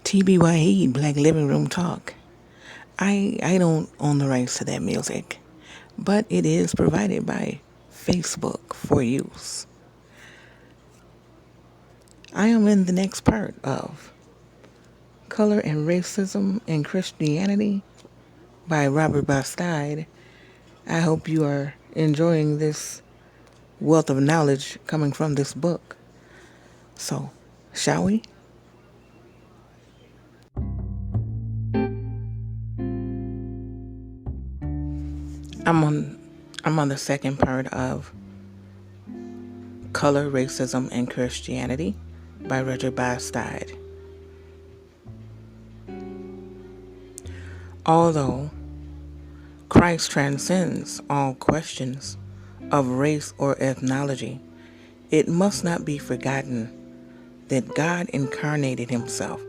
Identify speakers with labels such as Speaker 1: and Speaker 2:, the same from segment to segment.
Speaker 1: TBYE, Black Living Room Talk. I don't own the rights to that music, but it is provided by Facebook for use. I am in the next part of Color and Racism in Christianity by Robert Bastide. I hope you are enjoying this wealth of knowledge coming from this book. So, shall we? I'm on the second part of Color, Racism, and Christianity by Richard Bastide. Although Christ transcends all questions of race or ethnology, it must not be forgotten that God incarnated himself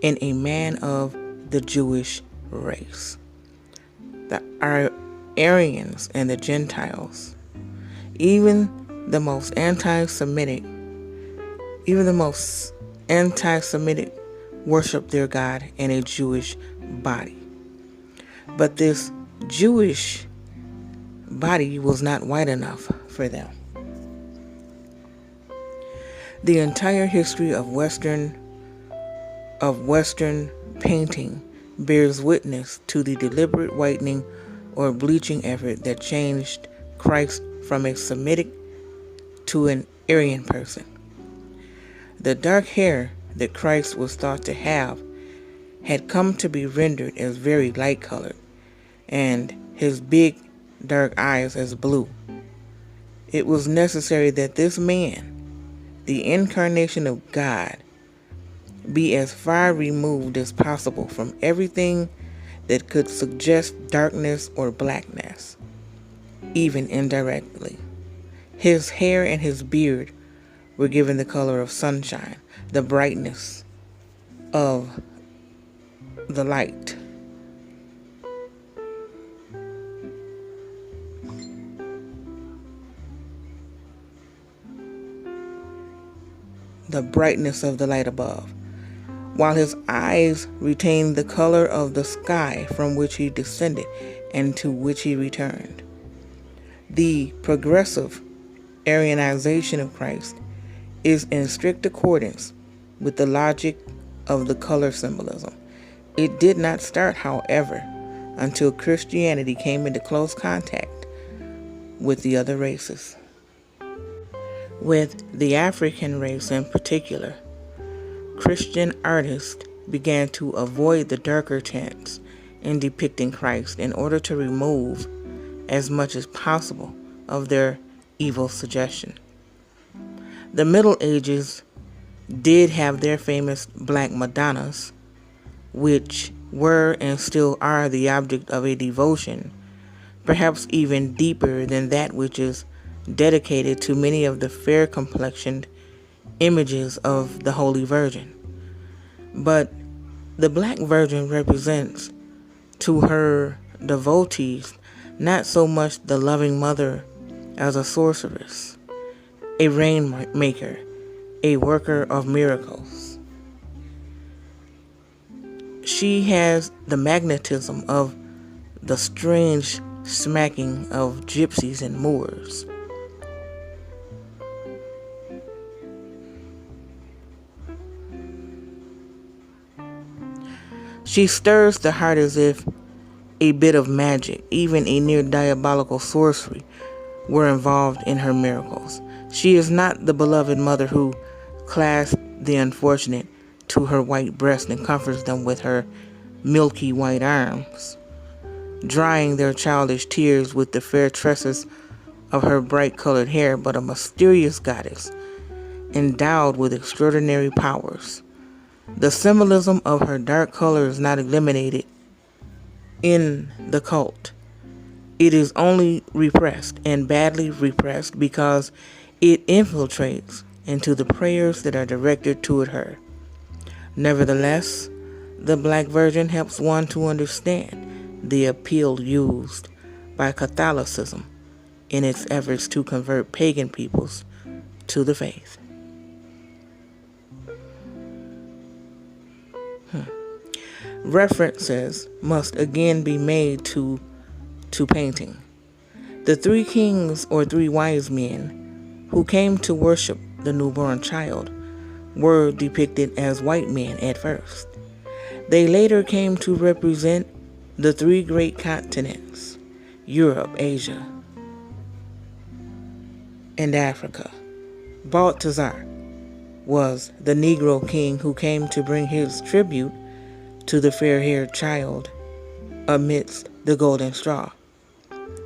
Speaker 1: in a man of the Jewish race. The Aryans and the Gentiles, even the most anti-Semitic worship their God in a Jewish body. But this Jewish body was not white enough for them. The entire history of Western painting bears witness to the deliberate whitening or bleaching effort that changed Christ from a Semitic to an Aryan person. The dark hair that Christ was thought to have had come to be rendered as very light-colored, and his big, dark eyes as blue. It was necessary that this man, the incarnation of God, be as far removed as possible from everything that could suggest darkness or blackness, even indirectly. His hair and his beard were given the color of sunshine, the brightness of the light. The brightness of the light above, while his eyes retained the color of the sky from which he descended and to which he returned. The progressive Aryanization of Christ is in strict accordance with the logic of the color symbolism. It did not start, however, until Christianity came into close contact with the other races. With the African race in particular, Christian artists began to avoid the darker tints in depicting Christ in order to remove as much as possible of their evil suggestion. The Middle Ages did have their famous Black Madonnas, which were and still are the object of a devotion, perhaps even deeper than that which is dedicated to many of the fair-complexioned images of the Holy Virgin. But the Black Virgin represents to her devotees not so much the loving mother as a sorceress, a rainmaker, a worker of miracles. She has the magnetism of the strange smacking of gypsies and Moors. She stirs the heart as if a bit of magic, even a near diabolical sorcery, were involved in her miracles. She is not the beloved mother who clasped the unfortunate to her white breast and comforts them with her milky white arms, drying their childish tears with the fair tresses of her bright-colored hair, but a mysterious goddess endowed with extraordinary powers. The symbolism of her dark color is not eliminated in the cult. It is only repressed, and badly repressed, because it infiltrates into the prayers that are directed toward her. Nevertheless, the Black Virgin helps one to understand the appeal used by Catholicism in its efforts to convert pagan peoples to the faith. References must again be made to painting. The three kings or three wise men who came to worship the newborn child were depicted as white men at first. They later came to represent the three great continents, Europe, Asia, and Africa. Balthazar was the Negro king who came to bring his tribute to the fair-haired child amidst the golden straw.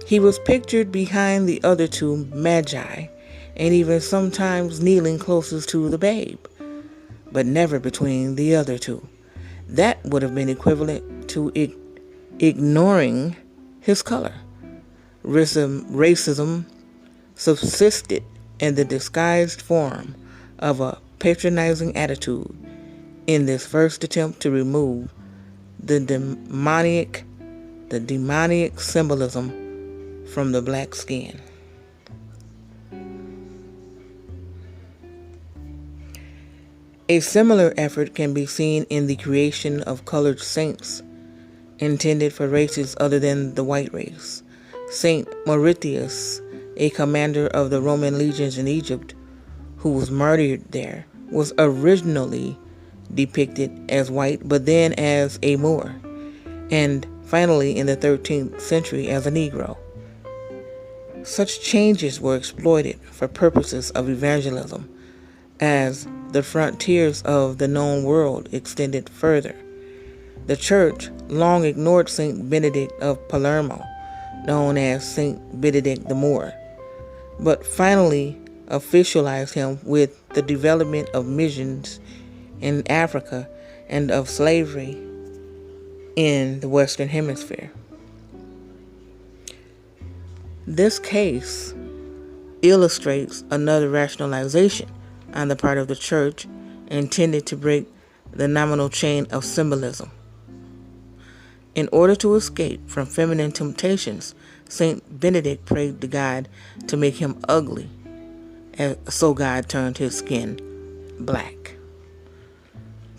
Speaker 1: He was pictured behind the other two magi, and even sometimes kneeling closest to the babe, but never between the other two. That would have been equivalent to ignoring his color. Racism subsisted in the disguised form of a patronizing attitude in this first attempt to remove the demoniac symbolism from the black skin. A similar effort can be seen in the creation of colored saints intended for races other than the white race. Saint Mauritius, a commander of the Roman legions in Egypt who was martyred there, was originally depicted as white but then as a Moor, and finally in the 13th century as a Negro. Such changes were exploited for purposes of evangelism as the frontiers of the known world extended further. The church long ignored Saint Benedict of Palermo, known as Saint Benedict the Moor, but finally officialized him with the development of missions in Africa and of slavery in the Western Hemisphere. This case illustrates another rationalization on the part of the church intended to break the nominal chain of symbolism. In order to escape from feminine temptations, Saint Benedict prayed to God to make him ugly, so God turned his skin black.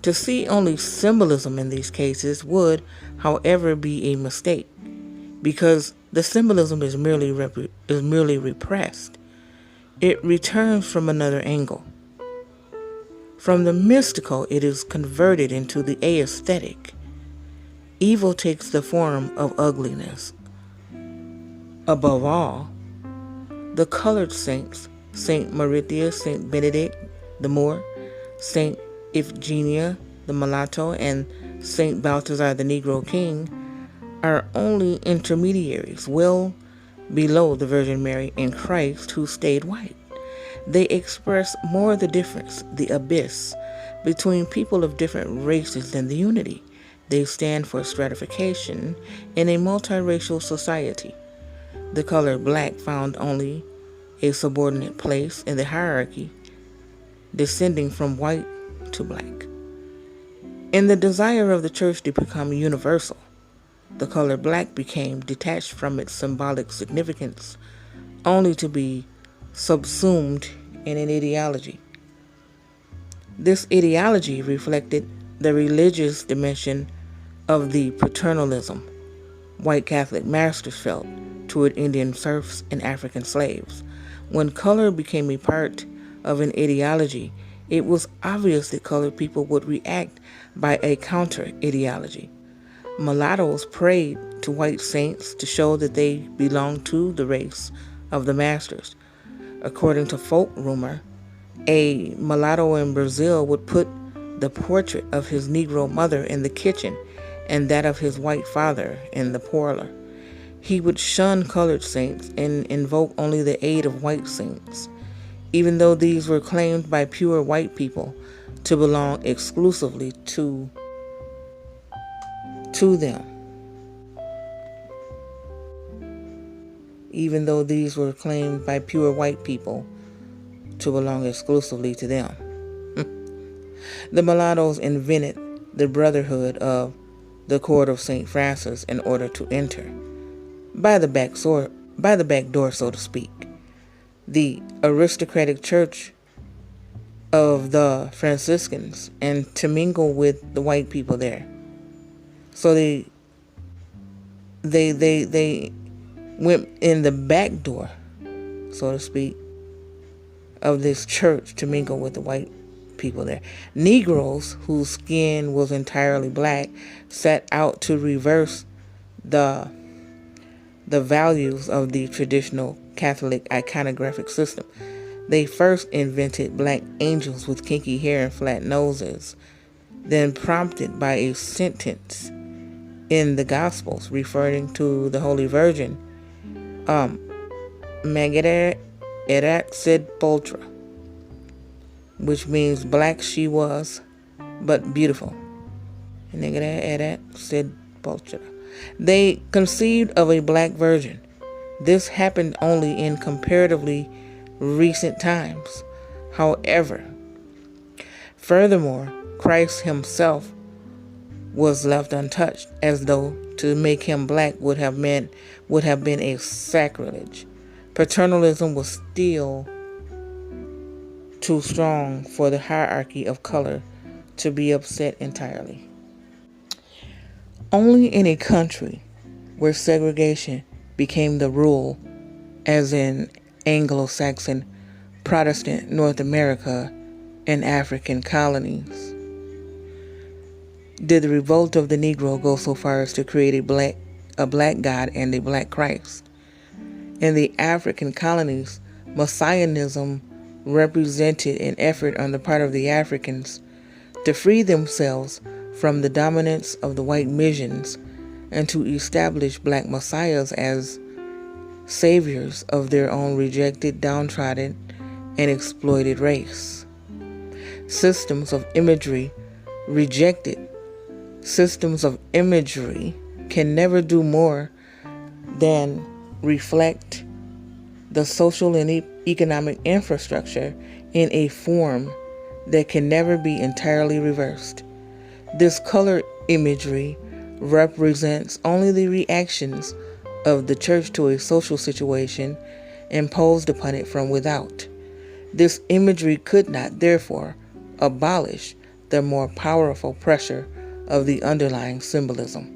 Speaker 1: To see only symbolism in these cases would, however, be a mistake, because the symbolism is merely repressed. It returns from another angle. From the mystical, it is converted into the aesthetic. Evil takes the form of ugliness. Above all, the colored saints, Saint Mauritius, Saint Benedict the Moor, Saint Iphigenia the mulatto, and Saint Balthazar the Negro king, are only intermediaries well below the Virgin Mary and Christ, who stayed white. They express more the difference, the abyss, between people of different races than the unity. They stand for stratification in a multiracial society. The color black found only a subordinate place in the hierarchy, descending from white to black. In the desire of the church to become universal, the color black became detached from its symbolic significance, only to be subsumed in an ideology. This ideology reflected the religious dimension of the paternalism white Catholic masters felt toward Indian serfs and African slaves. When color became a part of an ideology, it was obvious that colored people would react by a counter-ideology. Mulattoes prayed to white saints to show that they belonged to the race of the masters. According to folk rumor, a mulatto in Brazil would put the portrait of his Negro mother in the kitchen and that of his white father in the parlor. He would shun colored saints and invoke only the aid of white saints, even though these were claimed by pure white people to belong exclusively to them. Even though these were claimed by pure white people to belong exclusively to them. The mulattoes invented the brotherhood of the court of St. Francis in order to enter by the back door, so to speak. The aristocratic church of the Franciscans and to mingle with the white people there. So they went in the back door, so to speak, of this church to mingle with the white people there. Negroes whose skin was entirely black set out to reverse the values of the traditional Catholic iconographic system. They first invented black angels with kinky hair and flat noses, then prompted by a sentence in the Gospels referring to the Holy Virgin, Magere erat sed pulchra, which means black she was, but beautiful. Magere erat sed pulchra. They conceived of a black virgin. This happened only in comparatively recent times. However, furthermore, Christ himself was left untouched, as though to make him black would have been a sacrilege. Paternalism was still too strong for the hierarchy of color to be upset entirely. Only in a country where segregation became the rule, as in Anglo-Saxon Protestant North America and African colonies, did the revolt of the Negro go so far as to create a black God and a black Christ. In the African colonies, Messianism represented an effort on the part of the Africans to free themselves from the dominance of the white missions and to establish black messiahs as saviors of their own rejected, downtrodden, and exploited race. Systems of imagery can never do more than reflect the social and economic infrastructure in a form that can never be entirely reversed. This color imagery represents only the reactions of the church to a social situation imposed upon it from without. This imagery could not, therefore, abolish the more powerful pressure of the underlying symbolism.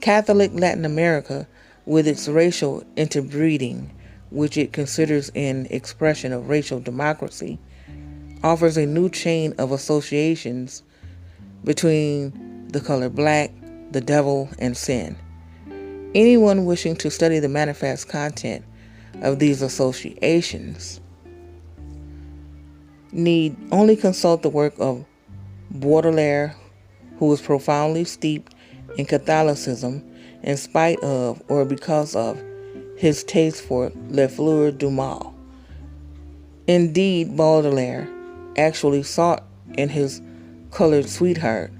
Speaker 1: Catholic Latin America, with its racial interbreeding, which it considers an expression of racial democracy, offers a new chain of associations between the color black, the devil, and sin. Anyone wishing to study the manifest content of these associations need only consult the work of Baudelaire, who was profoundly steeped in Catholicism in spite of or because of his taste for Les Fleurs du Mal. Indeed, Baudelaire actually sought in his colored sweetheart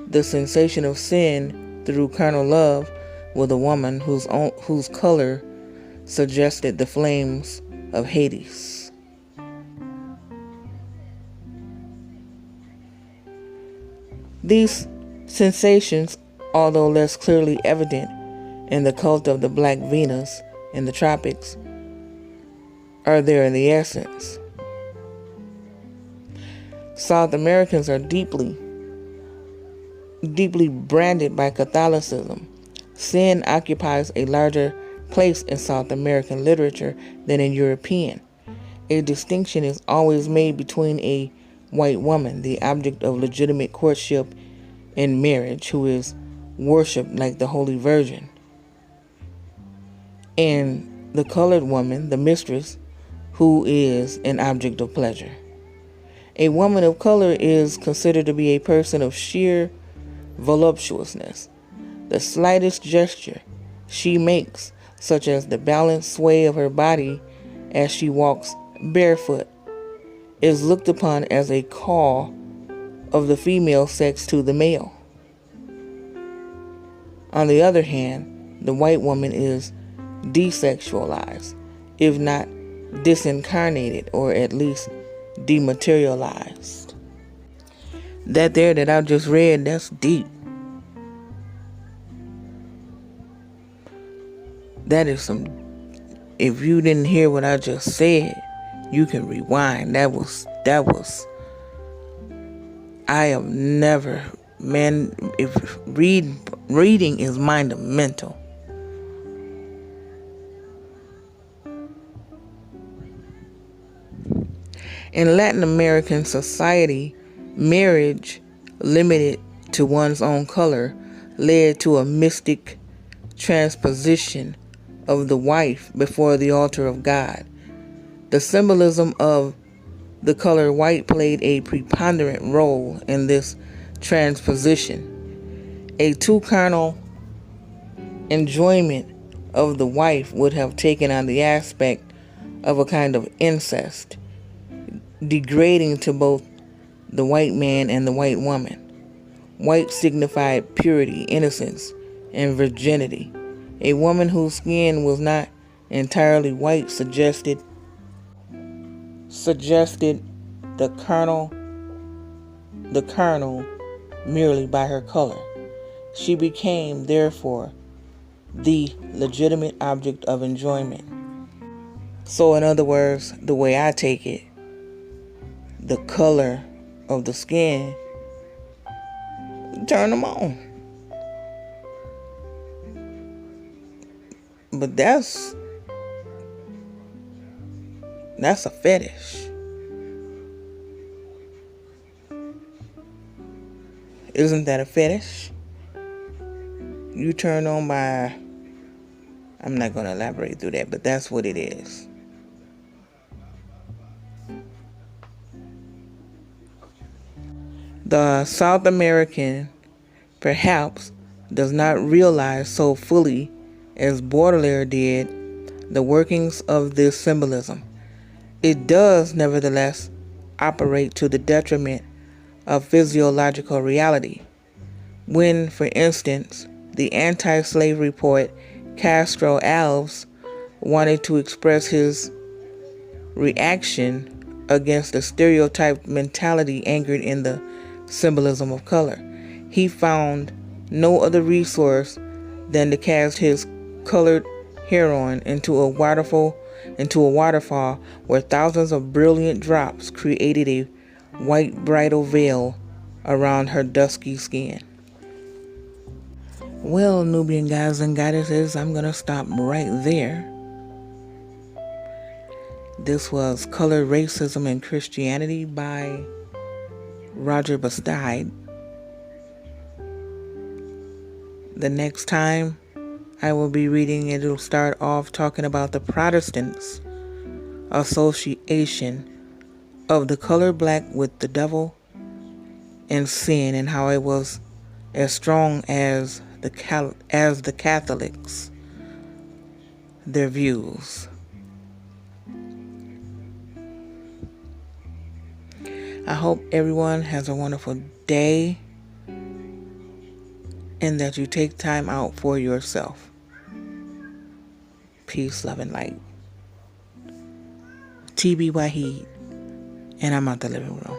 Speaker 1: the sensation of sin through carnal love with a woman whose color suggested the flames of Hades. These sensations, although less clearly evident in the cult of the Black Venus in the tropics, are there in the essence. South Americans are deeply branded by Catholicism. Sin occupies a larger place in South American literature than in European. A distinction is always made between a white woman, the object of legitimate courtship and marriage, who is worshipped like the Holy Virgin, and the colored woman, the mistress, who is an object of pleasure. A woman of color is considered to be a person of sheer voluptuousness. The slightest gesture she makes, such as the balanced sway of her body as she walks barefoot, is looked upon as a call of the female sex to the male. On the other hand, the white woman is desexualized, if not disincarnated, or at least dematerialized. That there that I just read, that's deep. That is some, if you didn't hear what I just said, You can rewind. That was I have never, man, if reading is monumental. In Latin American society, marriage limited to one's own color led to a mystic transposition of the wife before the altar of God. The symbolism of the color white played a preponderant role in this transposition. A too carnal enjoyment of the wife would have taken on the aspect of a kind of incest, degrading to both the white man and the white woman. White signified purity, innocence, and virginity. A woman whose skin was not entirely white suggested the carnal merely by her color. She became, therefore, the legitimate object of enjoyment. So, in other words, the way I take it, the color of the skin turn them on. But that's a fetish. Isn't that a fetish? You turn on by, I'm not going to elaborate through that, but that's what it is. The South American perhaps does not realize so fully as Baudelaire did the workings of this symbolism. It does nevertheless operate to the detriment of physiological reality. When, for instance, the anti-slavery poet Castro Alves wanted to express his reaction against the stereotyped mentality anchored in the symbolism of color, he found no other resource than to cast his colored heroine into a waterfall where thousands of brilliant drops created a white bridal veil around her dusky skin. Well, Nubian guys and goddesses, I'm going to stop right there. This was Color, Racism, and Christianity by Roger Bastide. The next time I will be reading, it'll start off talking about the Protestants' association of the color black with the devil and sin, and how it was as strong as the Catholics, their views. I hope everyone has a wonderful day and that you take time out for yourself. Peace, love, and light. TB Wahid, and I'm out the living room.